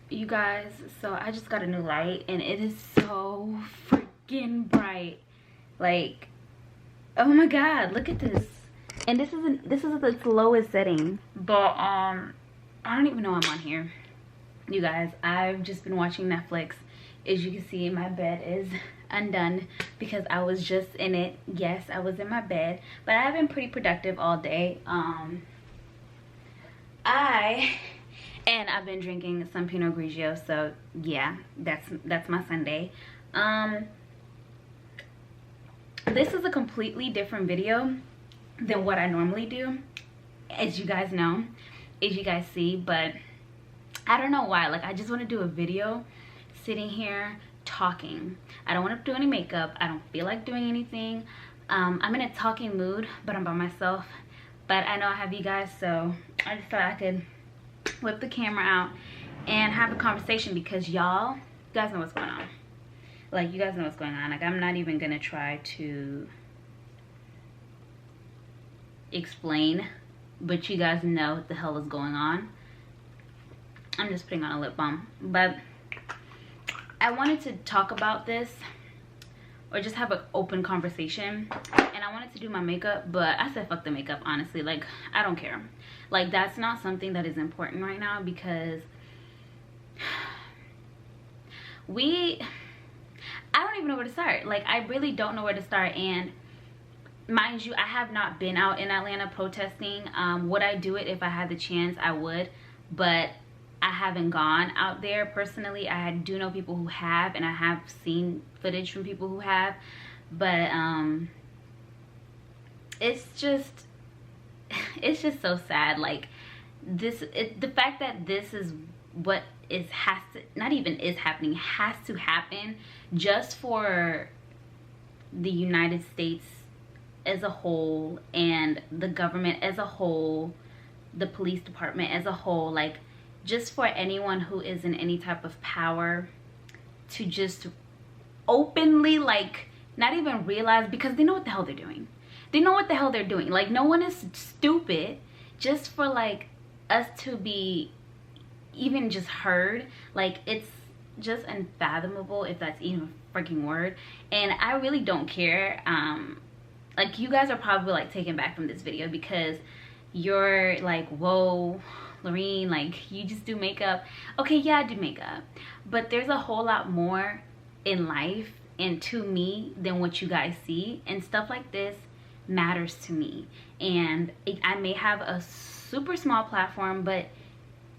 You guys, so I just got a new light and it is so freaking bright. Like, oh my god, look at this. And this is its lowest setting. But I don't even know I'm on here. You guys, I've just been watching Netflix. As you can see, my bed is undone because I was just in it. Yes, I was in my bed, but I've been pretty productive all day. I've been drinking some Pinot Grigio, so yeah, that's my Sunday. This is a completely different video than what I normally do, as you guys know, as you guys see, but I don't know why. Like, I just want to do a video sitting here talking. I don't want to do any makeup. I don't feel like doing anything. I'm in a talking mood, but I'm by myself. But I know I have you guys, so I just thought I could whip the camera out and have a conversation because you guys know what's going on. Like, you guys know what's going on. Like, I'm not even gonna try to explain, but you guys know what the hell is going on. I'm just putting on a lip balm, but I wanted to talk about this or just have an open conversation. And I wanted to do my makeup, but I said fuck the makeup, honestly. Like, I don't care. Like, that's not something that is important right now because I don't even know where to start. Like, I really don't know where to start. And mind you, I have not been out in Atlanta protesting. Would I do it if I had the chance? I would, but I haven't gone out there personally. I do know people who have, and I have seen footage from people who have, but it's just so sad. Like, the fact that this is what has to happen just for the United States as a whole and the government as a whole, the police department as a whole, like, just for anyone who is in any type of power to just openly, like, not even realize, because they know what the hell they're doing. They know what the hell they're doing. Like, no one is stupid just for, like, us to be even just heard. Like, it's just unfathomable, if that's even a freaking word. And I really don't care. Like, you guys are probably, like, taken back from this video because you're like, whoa, Lawreen, like, you just do makeup. Okay, yeah, I do makeup, but there's a whole lot more in life and to me than what you guys see, and stuff like this matters to me. And I may have a super small platform, but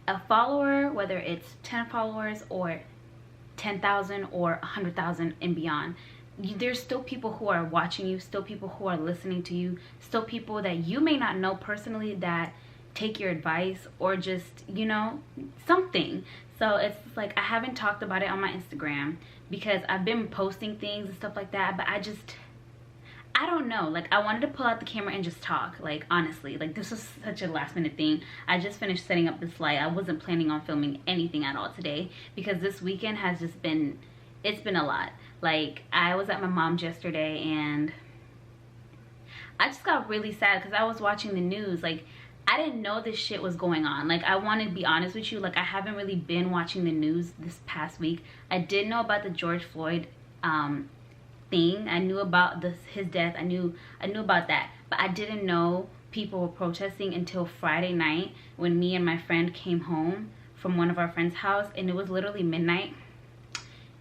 a follower, whether it's 10 followers or 10,000 or 100,000 and beyond, there's still people who are watching you, still people who are listening to you, still people that you may not know personally that take your advice or just, you know, something. So it's like, I haven't talked about it on my Instagram because I've been posting things and stuff like that, but I don't know. Like, I wanted to pull out the camera and just talk. Like, honestly, like, this was such a last minute thing. I just finished setting up this light. I wasn't planning on filming anything at all today because this weekend has just been, it's been a lot. Like, I was at my mom's yesterday and I just got really sad because I was watching the news. Like, I didn't know this shit was going on. Like, I want to be honest with you. Like, I haven't really been watching the news this past week. I did know about the George Floyd thing. I knew about his death. I knew about that, but I didn't know people were protesting until Friday night when me and my friend came home from one of our friends' house, and it was literally midnight.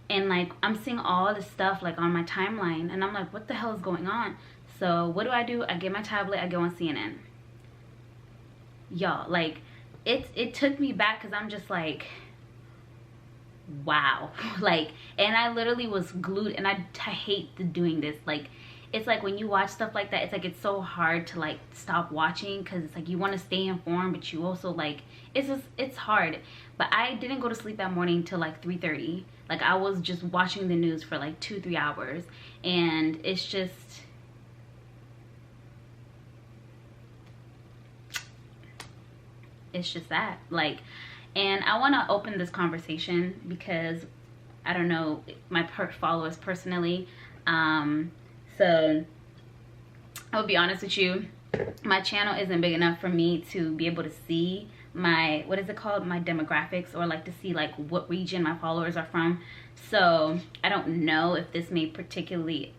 And like, I'm seeing all this stuff like on my timeline, and I'm like, what the hell is going on? So what do? I get my tablet, I go on CNN. Y'all, like, it took me back because I'm just like, wow. Like, and I literally was glued, and I hate doing this. Like, it's like when you watch stuff like that, it's like it's so hard to like stop watching because it's like you want to stay informed, but you also like, it's hard. But I didn't go to sleep that morning till like 3:30. Like, I was just watching the news for like 2-3 hours, and it's just that. Like, and I want to open this conversation because I don't know my followers personally. So I'll be honest with you, my channel isn't big enough for me to be able to see my, what is it called, my demographics, or like to see like what region my followers are from. So I don't know if this may particularly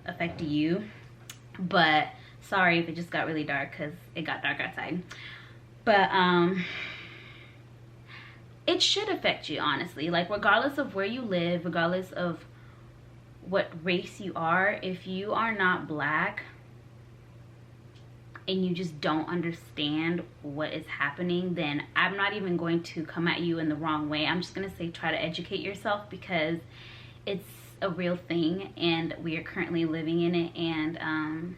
affect you, but sorry if it just got really dark, because it got dark outside. But it should affect you, honestly. Like, regardless of where you live, regardless of what race you are, if you are not Black and you just don't understand what is happening, then I'm not even going to come at you in the wrong way. I'm just gonna say try to educate yourself, because it's a real thing and we are currently living in it. And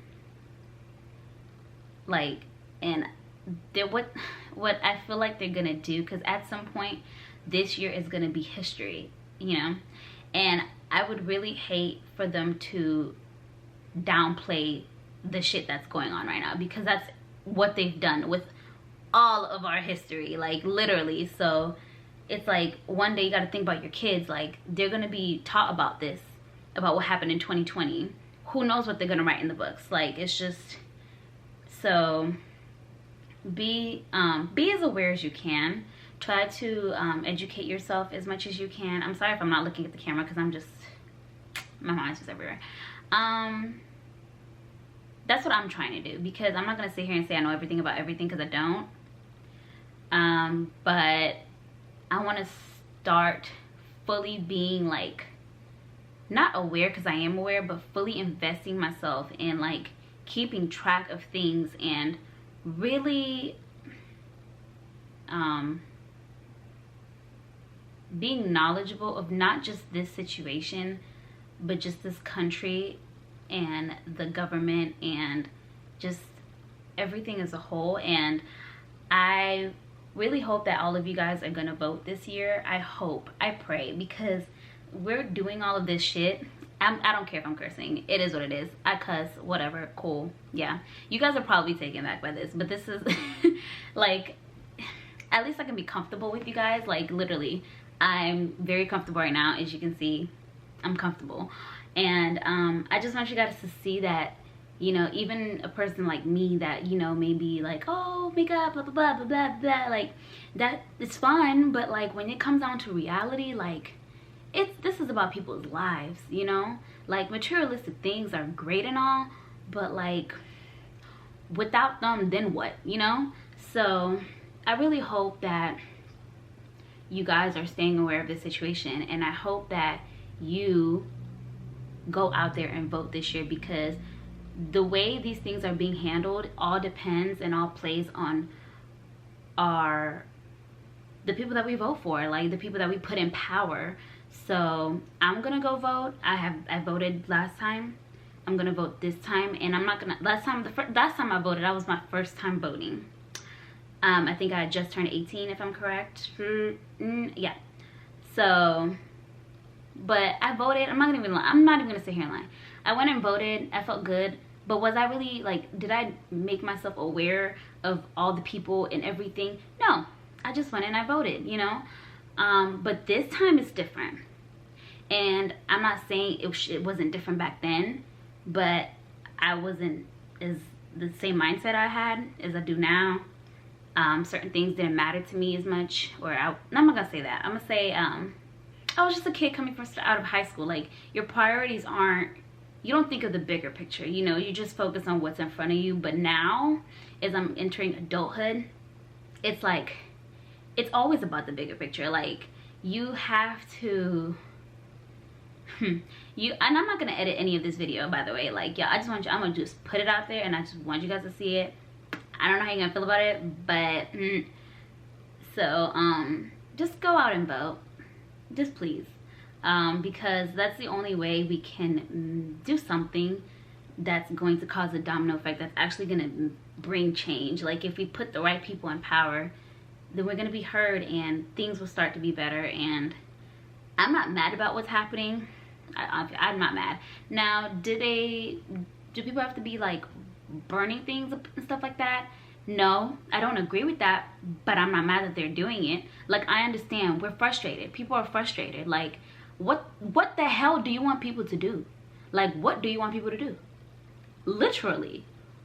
what I feel like they're gonna do, because at some point this year is gonna be history, you know, and I would really hate for them to downplay the shit that's going on right now, because that's what they've done with all of our history, like literally. So it's like, one day you got to think about your kids, like they're gonna be taught about this, about what happened in 2020. Who knows what they're gonna write in the books? Like, it's just, so be as aware as you can. Try to educate yourself as much as you can. I'm sorry if I'm not looking at the camera, because I'm just, my mind's just everywhere. That's what I'm trying to do, because I'm not gonna sit here and say I know everything about everything, because I don't. But I want to start fully being like, not aware, because I am aware, but fully investing myself in like keeping track of things, and really being knowledgeable of not just this situation, but just this country and the government and just everything as a whole. And I really hope that all of you guys are gonna vote this year. I hope, I pray, because we're doing all of this shit. I don't care if I'm cursing. It is what it is. I cuss, whatever, cool. Yeah, you guys are probably taken back by this, but this is like, at least I can be comfortable with you guys. Like, literally, I'm very comfortable right now. As you can see, I'm comfortable. And I just want you guys to see that, you know, even a person like me that, you know, maybe like, oh my god, blah blah blah blah blah blah, like that, it's fun, but like when it comes down to reality, like this is about people's lives, you know. Like, materialistic things are great and all, but like without them, then what, you know? So I really hope that you guys are staying aware of this situation, and I hope that you go out there and vote this year, because the way these things are being handled all depends and all plays on the people that we vote for, like the people that we put in power. So I'm gonna go vote. I voted last time. I'm gonna vote this time, and I'm not gonna, last time I voted, that was my first time voting. I think I just turned 18, if I'm correct. Yeah. So, but I voted. I'm not even gonna sit here and lie. I went and voted. I felt good. But was I really, like, did I make myself aware of all the people and everything? No. I just went and I voted, you know. But this time it's different. And I'm not saying it wasn't different back then, but I wasn't the same mindset I had as I do now. Certain things didn't matter to me as much, or no, I'm not gonna say that. I'm gonna say I was just a kid coming out of high school. Like, your priorities aren't, you don't think of the bigger picture, you know, you just focus on what's in front of you. But now, as I'm entering adulthood, it's like, it's always about the bigger picture. Like, you have to, and I'm not gonna edit any of this video, by the way. Like, yeah, I just want you, I'm gonna just put it out there, and I just want you guys to see it. I don't know how you're gonna feel about it, but so just go out and vote, just please, because that's the only way we can do something that's going to cause a domino effect, that's actually gonna bring change. Like, if we put the right people in power, then we're gonna be heard, and things will start to be better. And I'm not mad about what's happening. I'm not mad. Now, do people have to be like burning things and stuff like that? No, I don't agree with that, but I'm not mad that they're doing it. Like, I understand, we're frustrated. People are frustrated. Like, what the hell do you want people to do? Like, what do you want people to do? Literally,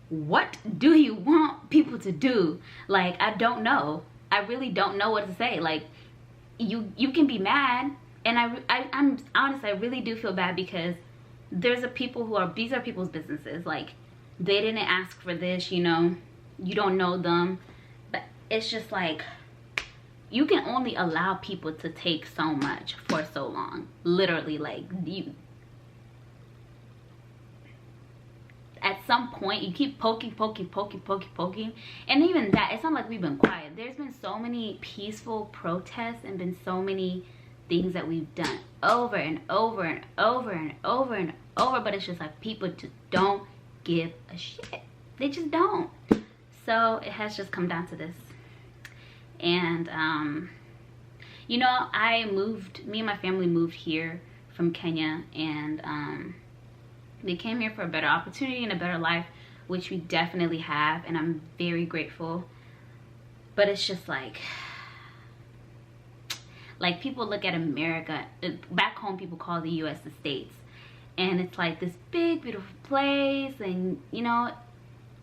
what do you want people to do? Like, I don't know. I really don't know what to say. Like, you can be mad, and I'm honest, I really do feel bad, because there's people who are, these are people's businesses. Like, they didn't ask for this, you know, you don't know them, but it's just like, you can only allow people to take so much for so long. Literally, like, you, at some point, you keep poking, and even that, it's not like we've been quiet. There's been so many peaceful protests, and been so many things that we've done over and over and over and over and over, but it's just like, people just don't give a shit. They just don't. So it has just come down to this. And you know, me and my family moved here from Kenya, and they came here for a better opportunity and a better life, which we definitely have, and I'm very grateful. But it's just like people look at America, back home people call the US the States, and it's like this big beautiful place, and you know,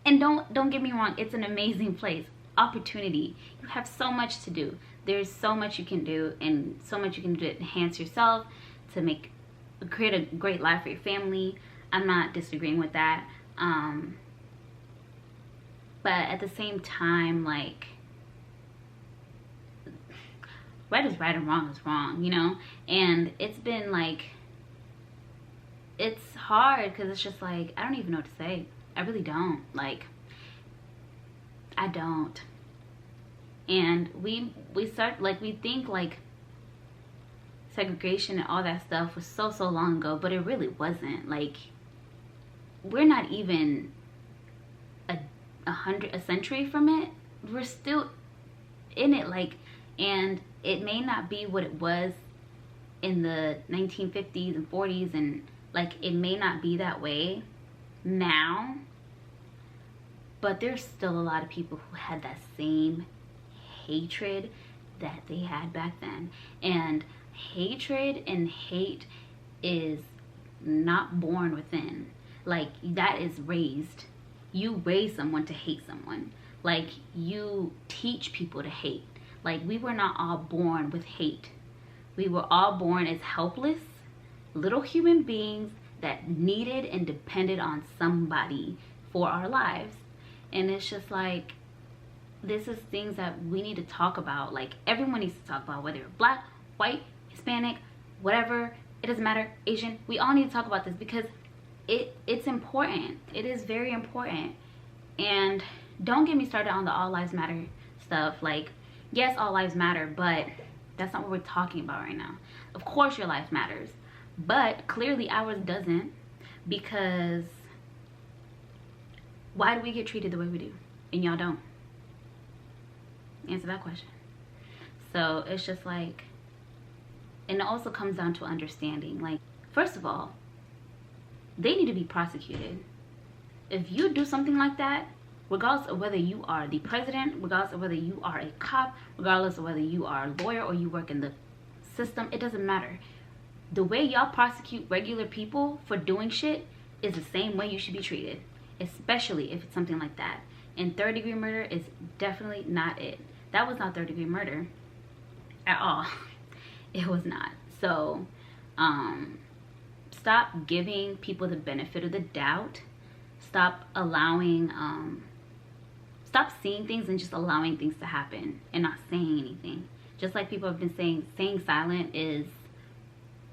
and don't get me wrong, it's an amazing place. Opportunity, you have so much to do. There's so much you can do, and so much you can do to enhance yourself, to create a great life for your family. I'm not disagreeing with that, but at the same time, like, right is right and wrong is wrong, you know. And it's been like, it's hard, because it's just like, I don't even know what to say. I really don't. Like, I don't. And we start, like, we think like segregation and all that stuff was so long ago, but it really wasn't. Like, we're not even a century from it. We're still in it. Like, and it may not be what it was in the 1950s and 40s, and like, it may not be that way now, but there's still a lot of people who had that same hatred that they had back then. And hatred and hate is not born within. Like, that is raised. You raise someone to hate someone. Like, you teach people to hate. Like, we were not all born with hate. We were all born as helpless little human beings that needed and depended on somebody for our lives. And it's just like, this is things that we need to talk about. Like, everyone needs to talk about, whether you're black, white, Hispanic, whatever, it doesn't matter, Asian. We all need to talk about this, because it's important. It is very important. And don't get me started on the all lives matter stuff. Like, yes, all lives matter, but that's not what we're talking about right now. Of course your life matters, but clearly ours doesn't, because why do we get treated the way we do and y'all don't? Answer that question. So it's just like, and it also comes down to understanding. Like, first of all, they need to be prosecuted. If you do something like that, regardless of whether you are the president, regardless of whether you are a cop, regardless of whether you are a lawyer or you work in the system, it doesn't matter. The way y'all prosecute regular people for doing shit is the same way you should be treated, especially if it's something like that. And third-degree murder is definitely not it. That was not third-degree murder at all. It was not. So stop giving people the benefit of the doubt. Stop allowing stop seeing things and just allowing things to happen and not saying anything. Just like people have been saying silent is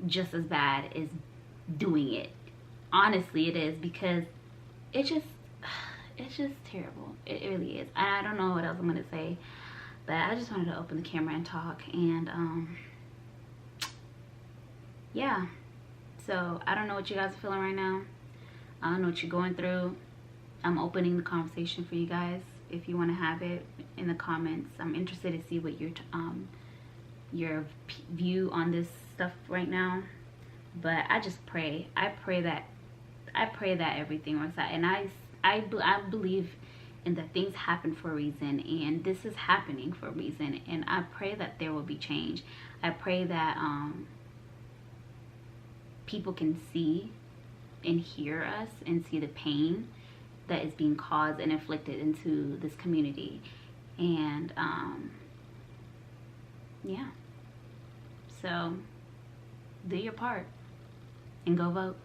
just as bad as doing it. Honestly, it is, because it's just terrible. It really is. I don't know what else I'm gonna say, but I just wanted to open the camera and talk. And yeah, so I don't know what you guys are feeling right now. I don't know what you're going through. I'm opening the conversation for you guys. If you want to have it in the comments, I'm interested to see what your view on this stuff right now. But I just pray. I pray that everything works out. And I believe in that things happen for a reason, and this is happening for a reason. And I pray that there will be change. I pray that people can see and hear us and see the pain that is being caused and inflicted into this community. And yeah. So do your part and go vote.